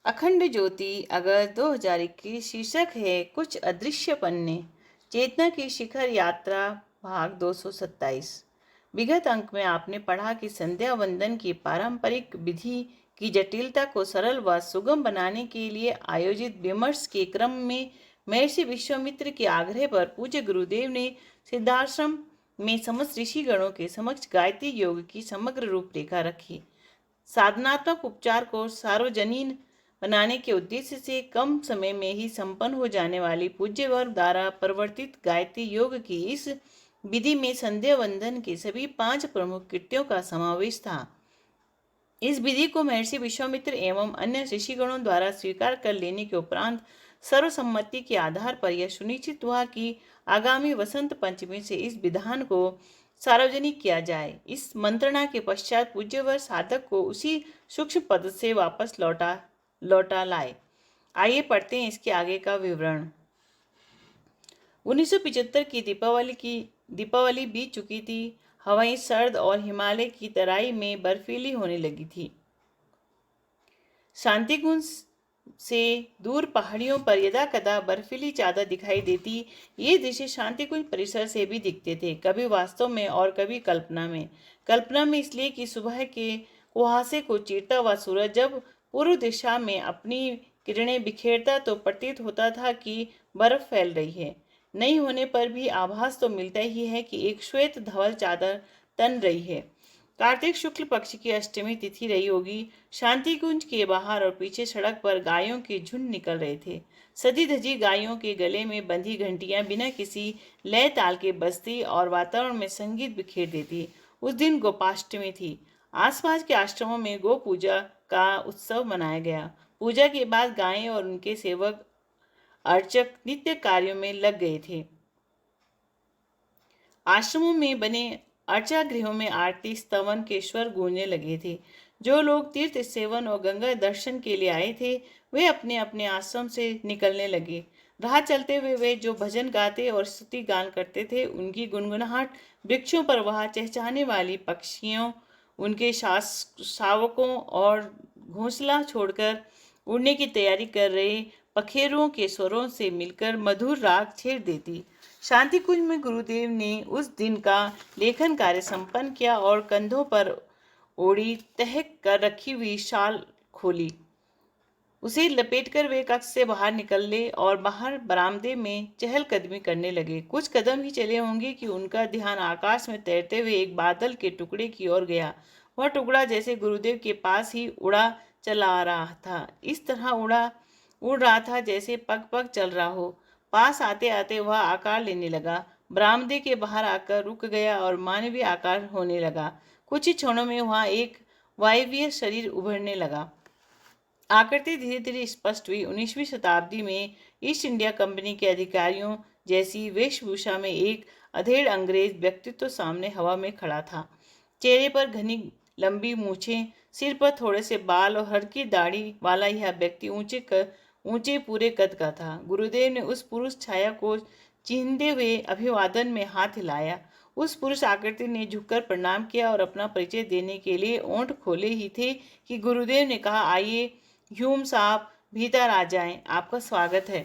अखंड ज्योति अगस्त 2021। शीर्षक है कुछ अदृश्य पन्ने। चेतना की शिखर यात्रा भाग 227। विगत अंक में आपने पढ़ा कि संध्या वंदन की पारंपरिक विधि की जटिलता को सरल व सुगम बनाने के लिए आयोजित विमर्श के क्रम में महर्षि विश्वामित्र के आग्रह पर पूज्य गुरुदेव ने सिद्धाश्रम में समस्त ऋषिगणों के समक्ष गायत्री योग की समग्र रूपरेखा रखी। साधनात्मक उपचार को सार्वजनीन बनाने के उद्देश्य से कम समय में ही संपन्न हो जाने वाली पूज्य वर्ग द्वारा प्रवर्तित गायत्री योग की इस विधि में संध्या वंदन के सभी 5 प्रमुख कृत्यों का समावेश था। इस विधि को महर्षि विश्वामित्र एवं अन्य ऋषिगणों द्वारा स्वीकार कर लेने के उपरांत सर्वसम्मति के आधार पर यह सुनिश्चित हुआ कि आगामी वसंत पंचमी से इस विधान को सार्वजनिक किया जाए। इस मंत्रणा के पश्चात पूज्यवर साधक को उसी सूक्ष्म पद से वापस लौटा लाए। आइए पढ़ते हैं इसके आगे का विवरण। 1975 की दीपावली बीत चुकी थी। हवाएं सर्द और हिमालय की तराई में बर्फीली होने लगी थी। शांतिकुंज से दूर पहाड़ियों पर यदाकदा बर्फीली चादर दिखाई देती। ये दृश्य शांतिकुंज परिसर से भी दिखते थे, कभी वास्तव में और कभी कल्पना में। कल्पना में इसलिए कि सुबह के कुहासे को चीरता हुआ सूरज जब पूर्व दिशा में अपनी किरणें बिखेरता तो प्रतीत होता था कि बर्फ फैल रही है। नहीं होने पर भी आभास तो मिलता ही है कि एक श्वेत धवल चादर तन रही है। कार्तिक शुक्ल पक्ष की अष्टमी तिथि रही होगी। शांतिकुंज के बाहर और पीछे सड़क पर गायों के झुंड निकल रहे थे। सजी धजी गायों के गले में बंधी घंटियां बिना किसी लय ताल के बजती और वातावरण में संगीत बिखेर देती। उस दिन गोपाष्टमी थी। आसपास के आश्रमों में गो पूजा का उत्सव मनाया गया। पूजा के बाद गायें और उनके सेवक अर्चक नित्य कार्यों में लग गए थे। आश्रमों में बने अर्चा गृहों में आरती स्तवन के स्वर गूंजने लगे थे। जो लोग तीर्थ सेवन और गंगा दर्शन के लिए आए थे वे अपने अपने आश्रम से निकलने लगे। राह चलते हुए वे जो भजन गाते और स्तुति गान करते थे उनकी गुनगुनाहट वृक्षों पर वहां चहचहाने वाली पक्षियों, उनके शावकों और घोंसला छोड़कर उड़ने की तैयारी कर रहे पखेरुओं के स्वरों से मिलकर मधुर राग छेड़ देती। शांतिकुंज में गुरुदेव ने उस दिन का लेखन कार्य संपन्न किया और कंधों पर ओढ़ी तह कर रखी हुई शाल खोली। उसे लपेटकर वे कक्ष से बाहर निकले और बाहर बरामदे में चहलकदमी करने लगे। कुछ कदम ही चले होंगे कि उनका ध्यान आकाश में तैरते हुए एक बादल के टुकड़े की ओर गया। वह टुकड़ा जैसे गुरुदेव के पास ही उड़ा चला आ रहा था। इस तरह उड़ रहा था जैसे पग पग चल रहा हो। पास आते आते वह आकार लेने लगा, बरामदे के बाहर आकर रुक गया और मानवीय आकार होने लगा। कुछ ही क्षणों में वहां एक वायवीय शरीर उभरने लगा। आकृति धीरे धीरे स्पष्ट हुई। 19वीं शताब्दी में ईस्ट इंडिया कंपनी के अधिकारियों जैसी वेशभूषा में एक अधेड़ अंग्रेज व्यक्तित्व सामने हवा में खड़ा था। चेहरे पर घनी लंबी मूछें, सिर पर थोड़े से बाल और हल्की दाढ़ी वाला यह व्यक्ति ऊंचे पूरे कद का था। गुरुदेव ने उस पुरुष छाया को चिन्हते हुए अभिवादन में हाथ हिलाया। उस पुरुष आकृति ने झुककर प्रणाम किया और अपना परिचय देने के लिए ओंठ खोले ही थे कि गुरुदेव ने कहा, आइए ह्यूम साहब, भीतर आ जाएं, आपका स्वागत है।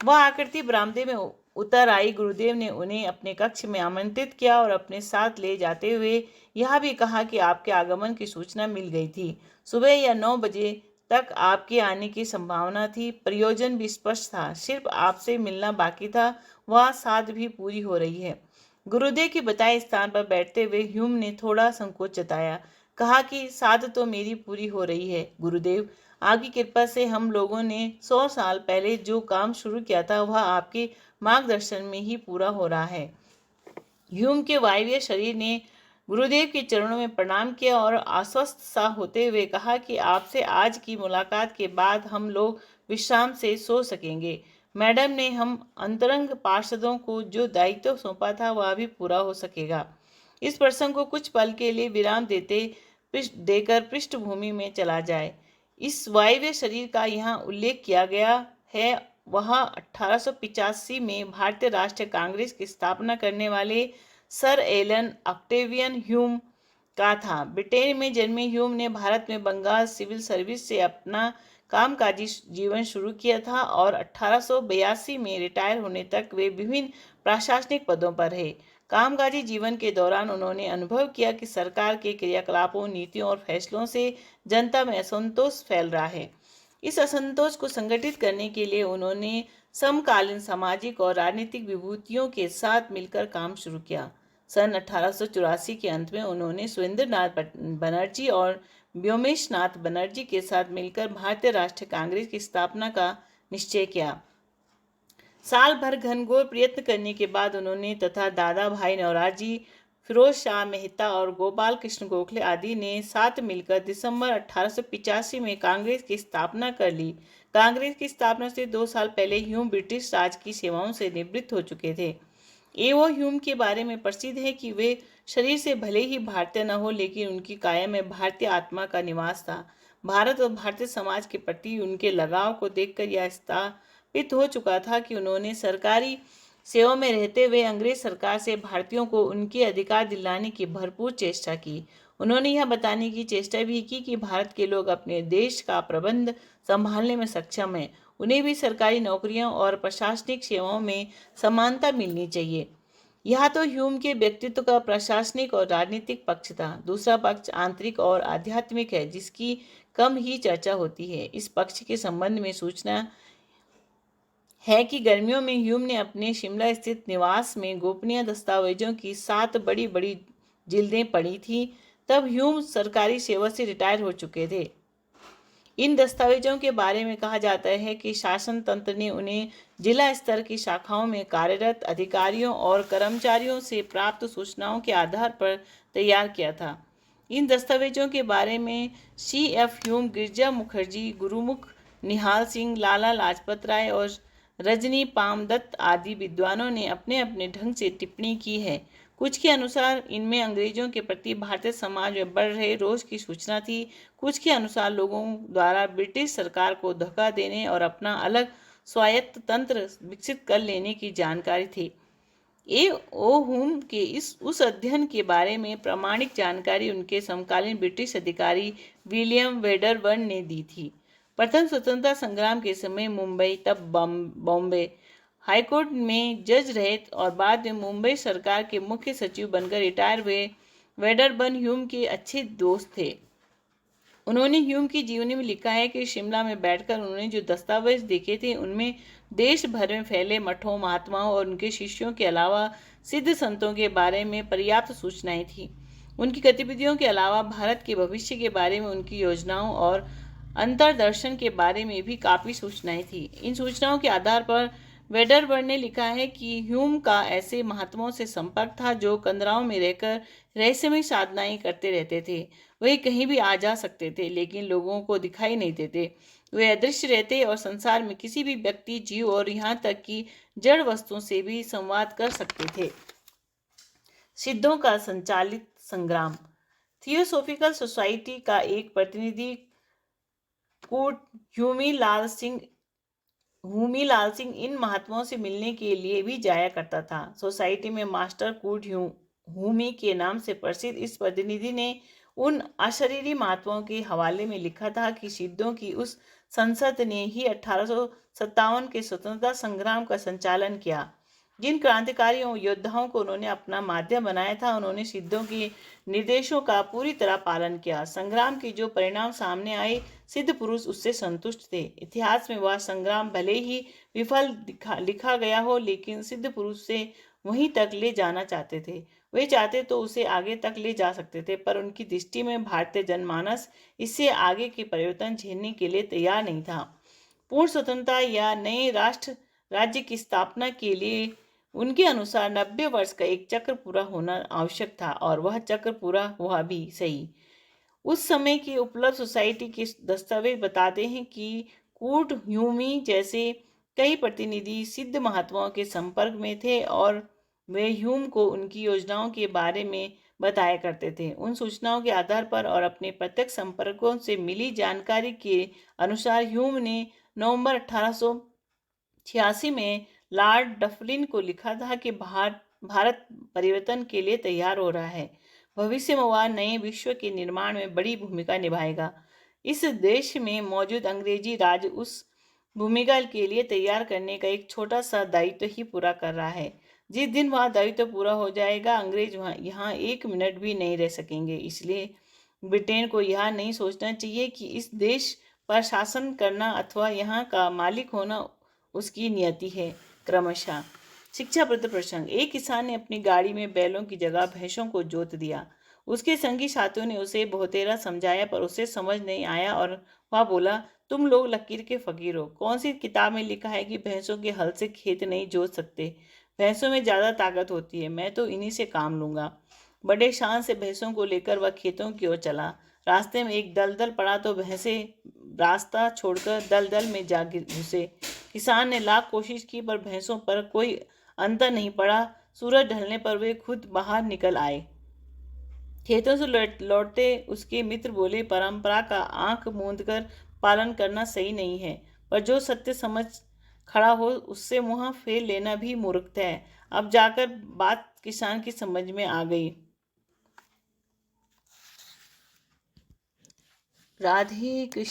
वह आकृति बरामदे में उतर आई। गुरुदेव ने उन्हें अपने कक्ष में आमंत्रित किया और अपने साथ ले जाते हुए यह भी कहा कि आपके आगमन की सूचना मिल गई थी। सुबह या 9 बजे तक आपके आने की संभावना थी। प्रयोजन भी स्पष्ट था, सिर्फ आपसे मिलना बाकी था। वह साध भी पूरी हो रही है। गुरुदेव के बताए स्थान पर बैठते हुए ह्यूम ने थोड़ा संकोच जताया, कहा कि साध तो मेरी पूरी हो रही है गुरुदेव। आपकी कृपा से हम लोगों ने 100 साल पहले जो काम शुरू किया था वह आपके मार्गदर्शन में ही पूरा हो रहा है। ह्यूम के वायवीय शरीर ने गुरुदेव के चरणों में प्रणाम किया और आश्वस्त सा होते हुए कहा कि आपसे आज की मुलाकात के बाद हम लोग विश्राम से सो सकेंगे। मैडम ने हम अंतरंग पार्षदों को जो दायित्व सौंपा था वह भी पूरा हो सकेगा। इस प्रसंग को कुछ पल के लिए विराम देकर पृष्ठभूमि में चला जाए। इस वायव्य शरीर का यहाँ उल्लेख किया गया है वह 1885 में भारतीय राष्ट्रीय कांग्रेस की स्थापना करने वाले सर एलन ऑक्टेवियन ह्यूम का था। ब्रिटेन में जन्मे ह्यूम ने भारत में बंगाल सिविल सर्विस से अपना कामकाजी जीवन शुरू किया था और 1882 में रिटायर होने तक वे विभिन्न प्रशासनिक पदों पर रहे। कामकाजी जीवन के दौरान उन्होंने अनुभव किया कि सरकार के क्रियाकलापों, नीतियों और फैसलों से जनता में असंतोष फैल रहा है। इस असंतोष को संगठित करने के लिए उन्होंने समकालीन सामाजिक और राजनीतिक विभूतियों के साथ मिलकर काम शुरू किया। सन 1884 के अंत में उन्होंने सुरेंद्रनाथ बनर्जी और व्योमेश नाथ बनर्जी के साथ मिलकर भारतीय राष्ट्रीय कांग्रेस की स्थापना का निश्चय किया। साल भर घनघोर प्रयत्न करने के बाद उन्होंने तथा दादा भाई नौरोजी, फिरोज शाह मेहता और गोपाल कृष्ण गोखले आदि ने साथ मिलकर दिसंबर 1885 में कांग्रेस की स्थापना कर ली। कांग्रेस की स्थापना से 2 साल पहले ह्यूम ब्रिटिश राज की सेवाओं से निवृत्त हो चुके थे। एवो ह्यूम के बारे में प्रसिद्ध है कि वे शरीर से भले ही भारतीय न हो, लेकिन उनकी काया में भारतीय आत्मा का निवास था। भारत और भारतीय समाज के प्रति उनके लगाव को देखकर यह स्थापित हो चुका था कि उन्होंने सरकारी सेवा में रहते हुए अंग्रेज सरकार से भारतीयों को उनके अधिकार दिलाने की भरपूर चेष्टा की। उन्होंने यह बताने की चेष्टा भी की कि भारत के लोग अपने देश का प्रबंध संभालने में सक्षम हैं, उन्हें भी सरकारी नौकरियों और प्रशासनिक सेवाओं में समानता मिलनी चाहिए। यह तो ह्यूम के व्यक्तित्व का प्रशासनिक और राजनीतिक पक्ष था। दूसरा पक्ष आंतरिक और आध्यात्मिक है, जिसकी कम ही चर्चा होती है। इस पक्ष के संबंध में सूचना है कि गर्मियों में ह्यूम ने अपने शिमला स्थित निवास में गोपनीय दस्तावेजों की 7 बड़ी बड़ी जिल्दें पढ़ी थीं। तब ह्यूम सरकारी सेवा से रिटायर हो चुके थे। इन दस्तावेजों के बारे में कहा जाता है कि शासन तंत्र ने उन्हें जिला स्तर की शाखाओं में कार्यरत अधिकारियों और कर्मचारियों से प्राप्त सूचनाओं के आधार पर तैयार किया था। इन दस्तावेजों के बारे में C.F. ह्यूम, गिरजा मुखर्जी, गुरुमुख निहाल सिंह, लाला लाजपत राय और रजनी पामदत्त आदि विद्वानों ने अपने अपने ढंग से टिप्पणी की है। कुछ के अनुसार इनमें अंग्रेजों के प्रति भारतीय समाज में बढ़ रहे रोष की सूचना थी। कुछ के अनुसार लोगों द्वारा ब्रिटिश सरकार को धक्का देने और अपना अलग स्वायत्त तंत्र विकसित कर लेने की जानकारी थी। ओ ह्यूम के उस अध्ययन के बारे में प्रामाणिक जानकारी उनके समकालीन ब्रिटिश अधिकारी विलियम वेडरबर्न ने दी थी। प्रथम स्वतंत्रता संग्राम के समय मुंबई, तब बॉम्बे हाईकोर्ट में जज रहे और बाद में मुंबई सरकार के मुख्य सचिव बनकर रिटायर हुए वेडरबर्न ह्यूम के अच्छे दोस्त थे। उन्होंने ह्यूम की जीवनी में लिखा है कि शिमला में बैठकर उन्होंने जो दस्तावेज देखे थे उनमें देश भर में फैले मठों, महात्माओं और उनके शिष्यों के अलावा सिद्ध संतों के बारे में पर्याप्त सूचनाएं थीं। उनकी गतिविधियों के अलावा भारत के भविष्य के बारे में उनकी योजनाओं और अंतर्दर्शन के बारे में भी काफ़ी सूचनाएं थीं। इन सूचनाओं के आधार पर वेडरबर्न ने लिखा है कि ह्यूम का ऐसे महात्माओं से संपर्क था जो कंदराओं में रहकर रहस्यमय साधनाएं करते रहते थे। वे कहीं भी आ जा सकते थे, लेकिन लोगों को दिखाई नहीं देते। वे अदृश्य रहते और संसार में किसी भी व्यक्ति, जीव और यहाँ तक कि जड़ वस्तुओं से भी संवाद कर सकते थे। सिद्धों का संचालित संग्राम। थियोसॉफिकल सोसाइटी का एक प्रतिनिधि कूट ह्यूमीलाल सिंह इन महात्माओं से मिलने के लिए भी जाया करता था। सोसाइटी में मास्टर कूट ह्यूमी के नाम से प्रसिद्ध इस प्रतिनिधि ने उन अशरीरी महात्माओं के हवाले में लिखा था कि सिद्धों की उस संसद ने ही 1857 के स्वतंत्रता संग्राम का संचालन किया। जिन क्रांतिकारियों योद्धाओं को उन्होंने अपना माध्यम बनाया था, उन्होंने सिद्धों के निर्देशों का पूरी तरह पालन किया। संग्राम के जो परिणाम सामने आए, सिद्ध पुरुष उससे संतुष्ट थे। इतिहास में वह संग्राम भले ही विफल लिखा गया हो, लेकिन सिद्ध पुरुष से वहीं तक ले जाना चाहते थे। वे चाहते तो उसे आगे तक ले जा सकते थे, पर उनकी दृष्टि में भारतीय जनमानस इससे आगे के परिवर्तन झेलने के लिए तैयार नहीं था। पूर्ण स्वतंत्रता या नए राष्ट्र राज्य की स्थापना के लिए उनके अनुसार 90 वर्ष का एक चक्र पूरा होना आवश्यक था, और वह चक्र पूरा हुआ भी सही। उस समय की उपलब्ध सोसाइटी के दस्तावेज बताते हैं कि कूट ह्यूमी जैसे कई प्रतिनिधि सिद्ध महात्माओं के संपर्क में थे और वे ह्यूम को उनकी योजनाओं के बारे में बताया करते थे। उन सूचनाओं के आधार पर और अपने प्रत्यक्ष संपर्कों से मिली जानकारी के अनुसार ह्यूम ने नवंबर 1886 में लॉर्ड डफलिन को लिखा था कि भारत परिवर्तन के लिए तैयार हो रहा है। भविष्य में वह नए विश्व के निर्माण में बड़ी भूमिका निभाएगा। इस देश में मौजूद अंग्रेजी राज उस भूमिका के लिए तैयार करने का एक छोटा सा दायित्व ही पूरा कर रहा है। जिस दिन वह दायित्व पूरा हो जाएगा, अंग्रेज वहाँ यहाँ एक मिनट भी नहीं रह सकेंगे। इसलिए ब्रिटेन को यह नहीं सोचना चाहिए कि इस देश पर शासन करना अथवा यहाँ का मालिक होना उसकी नियति है। क्रमशः शिक्षाप्रद प्रसंग। एक किसान ने अपनी गाड़ी में बैलों की जगह भैंसों को जोत दिया। उसके संगी साथियों ने उसे बहुतेरा समझाया, पर उसे समझ नहीं आया और वह बोला, तुम लोग लकीर के फकीर हो। कौन सी किताब में लिखा है कि भैंसों के हल से खेत नहीं जोत सकते? भैंसों में ज़्यादा ताकत होती है, मैं तो इन्हीं से काम लूंगा। बड़े शान से भैंसों को लेकर वह खेतों की ओर चला। रास्ते में एक दलदल पड़ा तो भैंसे रास्ता छोड़कर दलदल में जा घुसे। किसान ने लाख कोशिश की, पर भैंसों पर कोई अंतर नहीं पड़ा। सूरज ढलने पर वे खुद बाहर निकल आए। खेतों से लौटते उसके मित्र बोले, परंपरा का आंख मूंद कर पालन करना सही नहीं है, पर जो सत्य समझ खड़ा हो उससे मुंह फेर लेना भी मूर्खता है। अब जाकर बात किसान की समझ में आ गई। राधे कृष्ण।